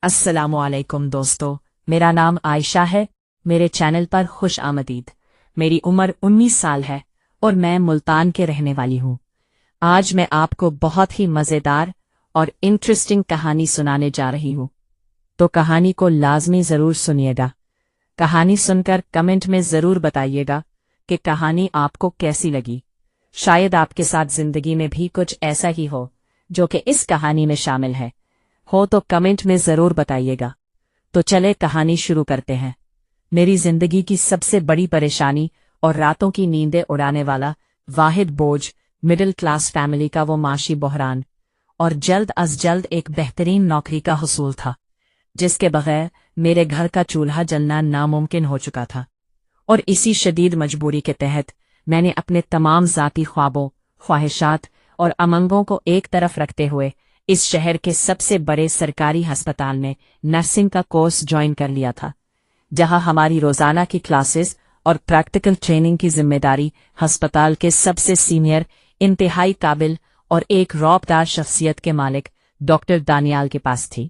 अस्सलामुअलैकुम दोस्तों, मेरा नाम आयशा है। मेरे चैनल पर खुश आमदीद। मेरी उम्र 19 साल है और मैं मुल्तान के रहने वाली हूँ। आज मैं आपको बहुत ही मज़ेदार और इंटरेस्टिंग कहानी सुनाने जा रही हूँ, तो कहानी को लाजमी ज़रूर सुनिएगा। कहानी सुनकर कमेंट में ज़रूर बताइएगा कि कहानी आपको कैसी लगी। शायद आपके साथ ज़िंदगी में भी कुछ ऐसा ही हो जो कि इस कहानी में शामिल है। हो तो कमेंट में ज़रूर बताइएगा। तो चले कहानी शुरू करते हैं। मेरी जिंदगी की सबसे बड़ी परेशानी और रातों की नींदें उड़ाने वाला वाहिद बोझ मिडिल क्लास फैमिली का वो माशी बहरान और जल्द अज जल्द एक बेहतरीन नौकरी का हुसूल था, जिसके बगैर मेरे घर का चूल्हा जलना नामुमकिन हो चुका था। और इसी शदीद मजबूरी के तहत मैंने अपने तमाम ज़ाती ख्वाबों, ख्वाहिशात और अमंगों को एक तरफ रखते हुए इस शहर के सबसे बड़े सरकारी अस्पताल में नर्सिंग का कोर्स ज्वाइन कर लिया था, जहां हमारी रोजाना की क्लासेस और प्रैक्टिकल ट्रेनिंग की जिम्मेदारी अस्पताल के सबसे सीनियर, इंतहाई काबिल और एक रौबदार शख्सियत के मालिक डॉक्टर दानियाल के पास थी,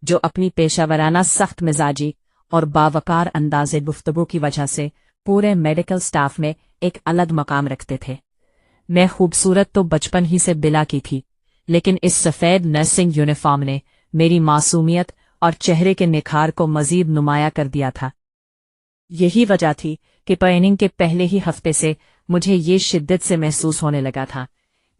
जो अपनी पेशावराना सख्त मिजाजी और बावकार अंदाज़े गुफ्तगू की वजह से पूरे मेडिकल स्टाफ में एक अलग मकाम रखते थे। मैं खूबसूरत तो बचपन ही से बिला की थी, लेकिन इस सफ़ेद नर्सिंग यूनिफॉर्म ने मेरी मासूमियत और चेहरे के निखार को मजीद नुमाया कर दिया था। यही वजह थी कि ट्रेनिंग के पहले ही हफ्ते से मुझे ये शिद्दत से महसूस होने लगा था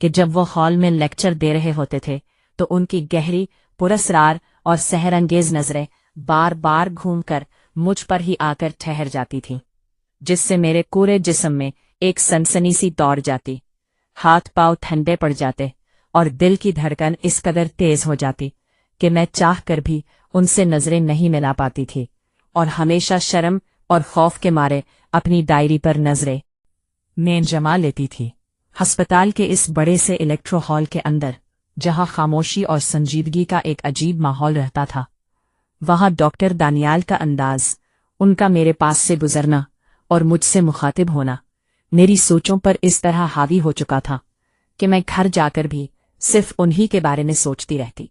कि जब वो हॉल में लेक्चर दे रहे होते थे तो उनकी गहरी, पुरस्रार और सहरंगेज नजरें बार बार घूमकर मुझ पर ही आकर ठहर जाती थीं, जिससे मेरे पूरे जिस्म में एक सनसनी सी दौड़ जाती, हाथ पांव ठंडे पड़ जाते और दिल की धड़कन इस कदर तेज हो जाती कि मैं चाह कर भी उनसे नजरें नहीं मिला पाती थी और हमेशा शर्म और खौफ के मारे अपनी डायरी पर नजरें में जमा लेती थी। अस्पताल के इस बड़े से इलेक्ट्रो हॉल के अंदर, जहां खामोशी और संजीदगी का एक अजीब माहौल रहता था, वहां डॉक्टर दानियाल का अंदाज, उनका मेरे पास से गुजरना और मुझसे मुखातिब होना मेरी सोचों पर इस तरह हावी हो चुका था कि मैं घर जाकर भी सिर्फ उन्हीं के बारे में सोचती रहती।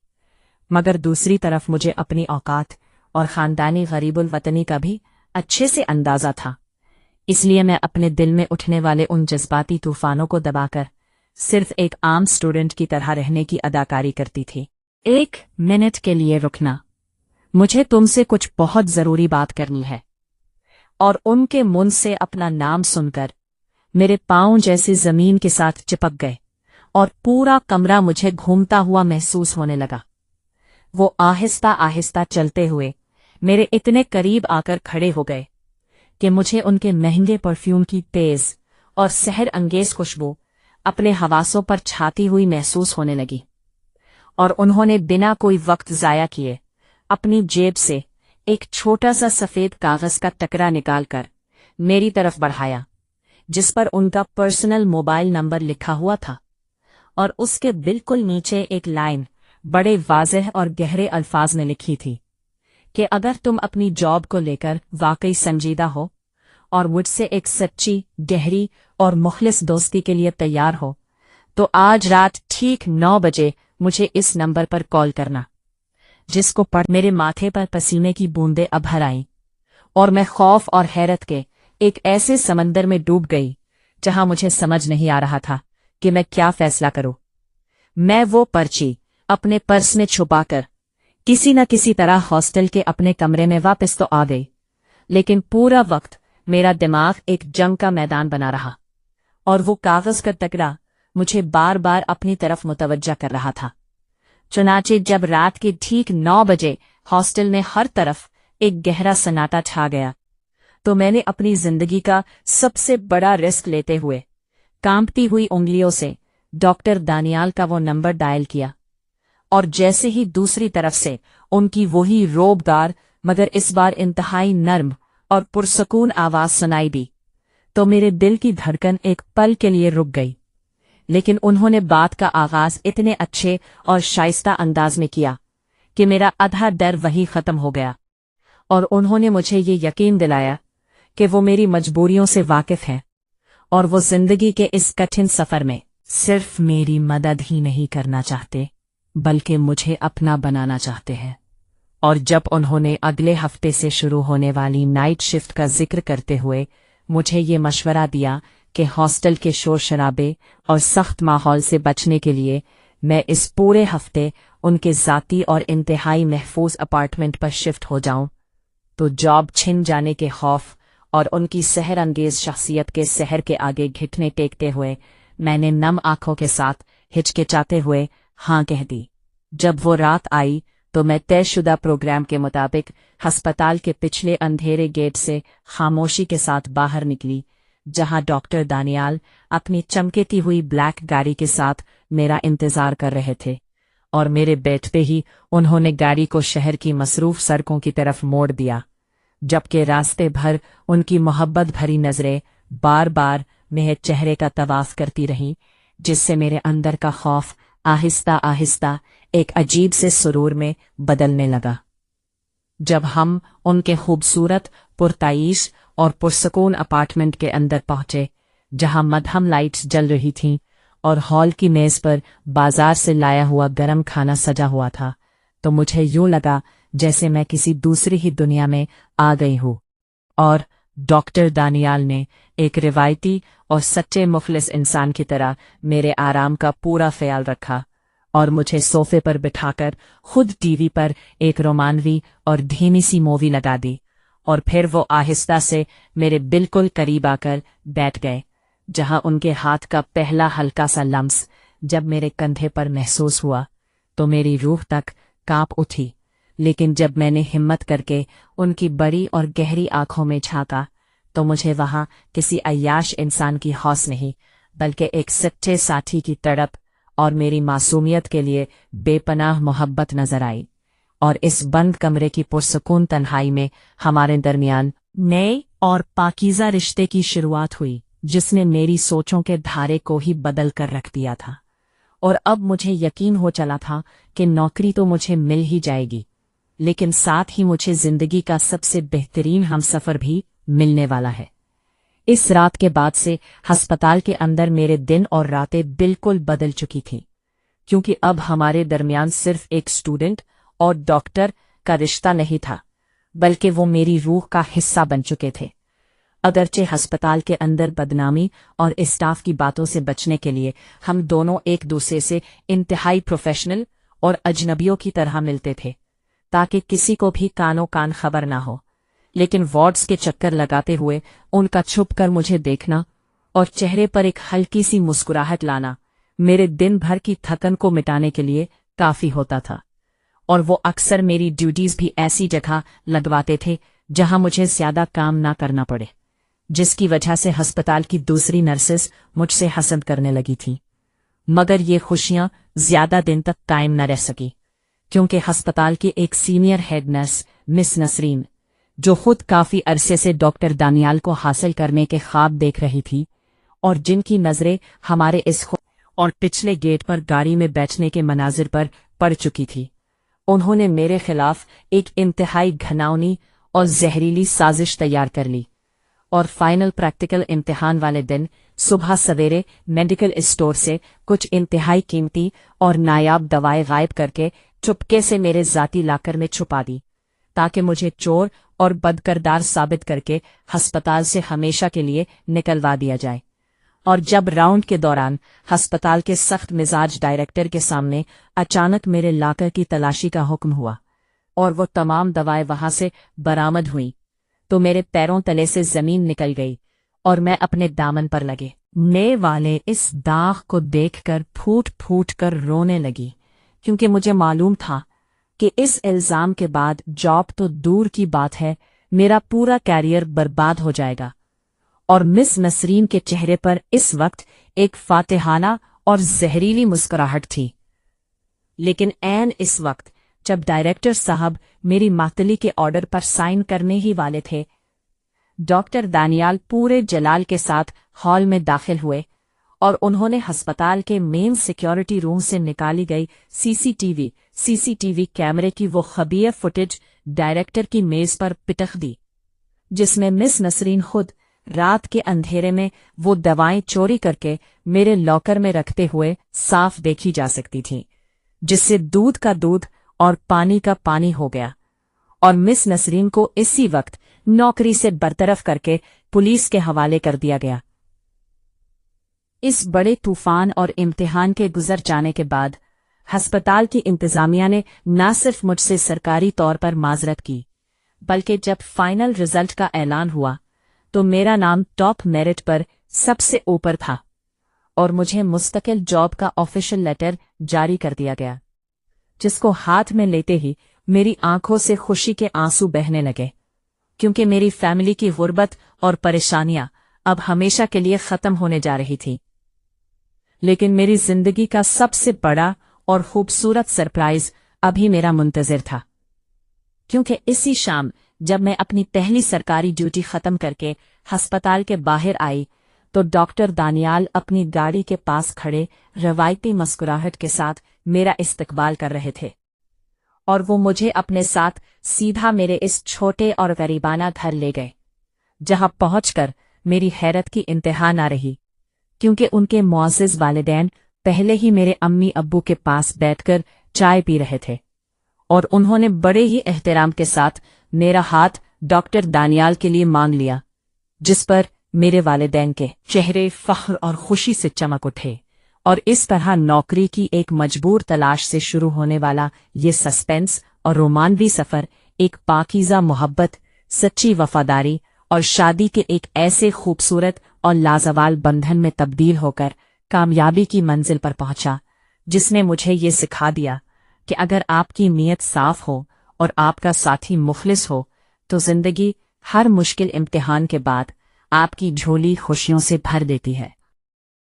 मगर दूसरी तरफ मुझे अपनी औकात और ख़ानदानी गरीबुल वतनी का भी अच्छे से अंदाज़ा था। इसलिए मैं अपने दिल में उठने वाले उन जज्बाती तूफानों को दबाकर सिर्फ एक आम स्टूडेंट की तरह रहने की अदाकारी करती थी। 1 मिनट के लिए रुकना, मुझे तुमसे कुछ बहुत ज़रूरी बात करनी है। और उनके मुंह से अपना नाम सुनकर मेरे पांव जैसे ज़मीन के साथ चिपक गए और पूरा कमरा मुझे घूमता हुआ महसूस होने लगा। वो आहिस्ता आहिस्ता चलते हुए मेरे इतने करीब आकर खड़े हो गए कि मुझे उनके महंगे परफ्यूम की तेज और सहर अंगेज खुशबू अपने हवासों पर छाती हुई महसूस होने लगी। और उन्होंने बिना कोई वक्त ज़ाया किए अपनी जेब से एक छोटा सा सफ़ेद कागज़ का टुकड़ा निकालकर मेरी तरफ बढ़ाया, जिस पर उनका पर्सनल मोबाइल नंबर लिखा हुआ था, और उसके बिल्कुल नीचे एक लाइन बड़े वाज़ेह और गहरे अल्फाज में लिखी थी कि अगर तुम अपनी जॉब को लेकर वाकई संजीदा हो और मुझसे एक सच्ची, गहरी और मुखलिस दोस्ती के लिए तैयार हो, तो आज रात ठीक 9 बजे मुझे इस नंबर पर कॉल करना। जिसको पढ़ मेरे माथे पर पसीने की बूंदें अभर आईं और मैं खौफ और हैरत के एक ऐसे समंदर में डूब गई जहां मुझे समझ नहीं आ रहा था कि मैं क्या फैसला करूं। मैं वो पर्ची अपने पर्स में छुपाकर किसी न किसी तरह हॉस्टल के अपने कमरे में वापस तो आ गई, लेकिन पूरा वक्त मेरा दिमाग एक जंग का मैदान बना रहा और वो कागज का टुकड़ा मुझे बार बार अपनी तरफ मुतवज्जा कर रहा था। चुनाचे जब रात के ठीक 9 बजे हॉस्टल में हर तरफ एक गहरा सन्नाटा छा गया, तो मैंने अपनी जिंदगी का सबसे बड़ा रिस्क लेते हुए कांपती हुई उंगलियों से डॉक्टर दानियाल का वो नंबर डायल किया। और जैसे ही दूसरी तरफ से उनकी वही रोबदार मगर इस बार इंतहाई नर्म और पुरसकून आवाज सुनाई दी, तो मेरे दिल की धड़कन एक पल के लिए रुक गई। लेकिन उन्होंने बात का आगाज इतने अच्छे और शाइस्ता अंदाज में किया कि मेरा आधा डर वही खत्म हो गया, और उन्होंने मुझे ये यकीन दिलाया कि वो मेरी मजबूरियों से वाकिफ हैं और वो जिंदगी के इस कठिन सफर में सिर्फ मेरी मदद ही नहीं करना चाहते, बल्कि मुझे अपना बनाना चाहते हैं। और जब उन्होंने अगले हफ्ते से शुरू होने वाली नाइट शिफ्ट का जिक्र करते हुए मुझे ये मशवरा दिया कि हॉस्टल के शोर शराबे और सख्त माहौल से बचने के लिए मैं इस पूरे हफ्ते उनके ज़ाती और इंतहाई महफूज अपार्टमेंट पर शिफ्ट हो जाऊं, तो जॉब छिन जाने के खौफ और उनकी सहर अंगेज शख्सियत के सहर के आगे घिटने टेकते हुए मैंने नम आंखों के साथ हिचकिचाते हुए हाँ कह दी। जब वो रात आई तो मैं तयशुदा प्रोग्राम के मुताबिक अस्पताल के पिछले अंधेरे गेट से खामोशी के साथ बाहर निकली, जहां डॉक्टर दानियाल अपनी चमकेती हुई ब्लैक गाड़ी के साथ मेरा इंतजार कर रहे थे, और मेरे बैठते ही उन्होंने गाड़ी को शहर की मसरूफ सड़कों की तरफ मोड़ दिया, जबकि रास्ते भर उनकी मोहब्बत भरी नजरें बार बार मेरे चेहरे का तवाफ करती रहीं, जिससे मेरे अंदर का खौफ आहिस्ता आहिस्ता एक अजीब से सुरूर में बदलने लगा। जब हम उनके खूबसूरत, पुरताईश और पुरसकून अपार्टमेंट के अंदर पहुंचे, जहां मध्यम लाइट्स जल रही थीं और हॉल की मेज पर बाजार से लाया हुआ गरम खाना सजा हुआ था, तो मुझे यूं लगा जैसे मैं किसी दूसरी ही दुनिया में आ गई हूं। और डॉक्टर दानियाल ने एक रिवायती और सच्चे मुखलिस इंसान की तरह मेरे आराम का पूरा ख्याल रखा और मुझे सोफे पर बिठाकर खुद टीवी पर एक रोमानवी और धीमी सी मूवी लगा दी, और फिर वो आहिस्ता से मेरे बिल्कुल करीब आकर बैठ गए, जहां उनके हाथ का पहला हल्का सा लम्स जब मेरे कंधे पर महसूस हुआ तो मेरी रूह तक कांप उठी। लेकिन जब मैंने हिम्मत करके उनकी बड़ी और गहरी आंखों में झांका तो मुझे वहां किसी अय्याश इंसान की हौस नहीं, बल्कि एक सच्चे साथी की तड़प और मेरी मासूमियत के लिए बेपनाह मोहब्बत नजर आई। और इस बंद कमरे की पुरसकून तन्हाई में हमारे दरमियान नए और पाकीज़ा रिश्ते की शुरुआत हुई, जिसने मेरी सोचों के धारे को ही बदल कर रख दिया था। और अब मुझे यकीन हो चला था कि नौकरी तो मुझे मिल ही जाएगी, लेकिन साथ ही मुझे जिंदगी का सबसे बेहतरीन हमसफर भी मिलने वाला है। इस रात के बाद से अस्पताल के अंदर मेरे दिन और रातें बिल्कुल बदल चुकी थीं, क्योंकि अब हमारे दरमियान सिर्फ एक स्टूडेंट और डॉक्टर का रिश्ता नहीं था, बल्कि वो मेरी रूह का हिस्सा बन चुके थे। अगरचे अस्पताल के अंदर बदनामी और स्टाफ की बातों से बचने के लिए हम दोनों एक दूसरे से इंतहाई प्रोफेशनल और अजनबियों की तरह मिलते थे, ताकि किसी को भी कानो कान खबर ना हो, लेकिन वार्ड्स के चक्कर लगाते हुए उनका छुप कर मुझे देखना और चेहरे पर एक हल्की सी मुस्कुराहट लाना मेरे दिन भर की थकन को मिटाने के लिए काफी होता था। और वो अक्सर मेरी ड्यूटीज भी ऐसी जगह लगवाते थे जहां मुझे ज्यादा काम ना करना पड़े, जिसकी वजह से अस्पताल की दूसरी नर्सेस मुझसे हसद करने लगी थीं। मगर ये खुशियां ज्यादा दिन तक कायम न रह सकी, क्योंकि अस्पताल की एक senior head nurse miss Nasreen, जो खुद काफी अरसे से डॉक्टर दानियाल को हासिल करने के ख्वाब देख रही थी और जिनकी नजरें हमारे इस और पिछले गेट पर गाड़ी में बैठने के मनाजिर पर पड़ चुकी थी, उन्होंने मेरे खिलाफ एक इंतहाई घिनौनी और जहरीली साजिश तैयार कर ली। और फाइनल प्रैक्टिकल इम्तिहान वाले दिन सुबह सवेरे मेडिकल स्टोर से कुछ इंतहाई कीमती और नायाब दवाएं गायब करके चुपके से मेरे जाती लाकर में छुपा दी, ताकि मुझे चोर और बदकिरदार साबित करके अस्पताल से हमेशा के लिए निकलवा दिया जाए। और जब राउंड के दौरान अस्पताल के सख्त मिजाज डायरेक्टर के सामने अचानक मेरे लाकर की तलाशी का हुक्म हुआ और वो तमाम दवाएं वहां से बरामद हुई, तो मेरे पैरों तले से जमीन निकल गई और मैं अपने दामन पर लगे ने वाले इस दाग को देखकर फूट फूट कर रोने लगी, क्योंकि मुझे मालूम था कि इस इल्जाम के बाद जॉब तो दूर की बात है, मेरा पूरा कैरियर बर्बाद हो जाएगा। और मिस नसरीन के चेहरे पर इस वक्त एक फातिहाना और जहरीली मुस्कुराहट थी। लेकिन ऐन इस वक्त जब डायरेक्टर साहब मेरी मातली के ऑर्डर पर साइन करने ही वाले थे, डॉक्टर दानियाल पूरे जलाल के साथ हॉल में दाखिल हुए और उन्होंने अस्पताल के मेन सिक्योरिटी रूम से निकाली गई सीसीटीवी कैमरे की वो खबीर फुटेज डायरेक्टर की मेज पर पिटक दी, जिसमें मिस नसरीन खुद रात के अंधेरे में वो दवाएं चोरी करके मेरे लॉकर में रखते हुए साफ देखी जा सकती थीं, जिससे दूध का दूध और पानी का पानी हो गया और मिस नसरीन को इसी वक्त नौकरी से बरतरफ करके पुलिस के हवाले कर दिया गया। इस बड़े तूफान और इम्तिहान के गुजर जाने के बाद अस्पताल की इंतजामिया ने न सिर्फ मुझसे सरकारी तौर पर माजरत की, बल्कि जब फाइनल रिजल्ट का ऐलान हुआ तो मेरा नाम टॉप मेरिट पर सबसे ऊपर था और मुझे मुस्तकिल जॉब का ऑफिशियल लेटर जारी कर दिया गया, जिसको हाथ में लेते ही मेरी आंखों से खुशी के आंसू बहने लगे, क्योंकि मेरी फैमिली की गुर्बत और परेशानियां अब हमेशा के लिए खत्म होने जा रही थी। लेकिन मेरी जिंदगी का सबसे बड़ा और खूबसूरत सरप्राइज अभी मेरा मुंतजिर था, क्योंकि इसी शाम जब मैं अपनी पहली सरकारी ड्यूटी खत्म करके अस्पताल के बाहर आई तो डॉक्टर दानियाल अपनी गाड़ी के पास खड़े रवायती मुस्कुराहट के साथ मेरा इस्तकबाल कर रहे थे, और वो मुझे अपने साथ सीधा मेरे इस छोटे और गरीबाना घर ले गए, जहां पहुंचकर मेरी हैरत की इंतहा ना रही, क्योंकि उनके मुअज़्ज़िज़ वालिदैन पहले ही मेरे अम्मी अब्बू के पास बैठकर चाय पी रहे थे और उन्होंने बड़े ही एहतराम के साथ मेरा हाथ डॉक्टर दानियाल के लिए मांग लिया, जिस पर मेरे वालिदैन के चेहरे फख्र और खुशी से चमक उठे। और इस तरह नौकरी की एक मजबूर तलाश से शुरू होने वाला ये सस्पेंस और रोमानवी सफर एक पाकीज़ा मोहब्बत, सच्ची वफादारी और शादी के एक ऐसे खूबसूरत और लाजवाल बंधन में तब्दील होकर कामयाबी की मंजिल पर पहुंचा, जिसने मुझे ये सिखा दिया कि अगर आपकी नीयत साफ हो और आपका साथी मुखलिस हो तो जिंदगी हर मुश्किल इम्तिहान के बाद आपकी झोली खुशियों से भर देती है।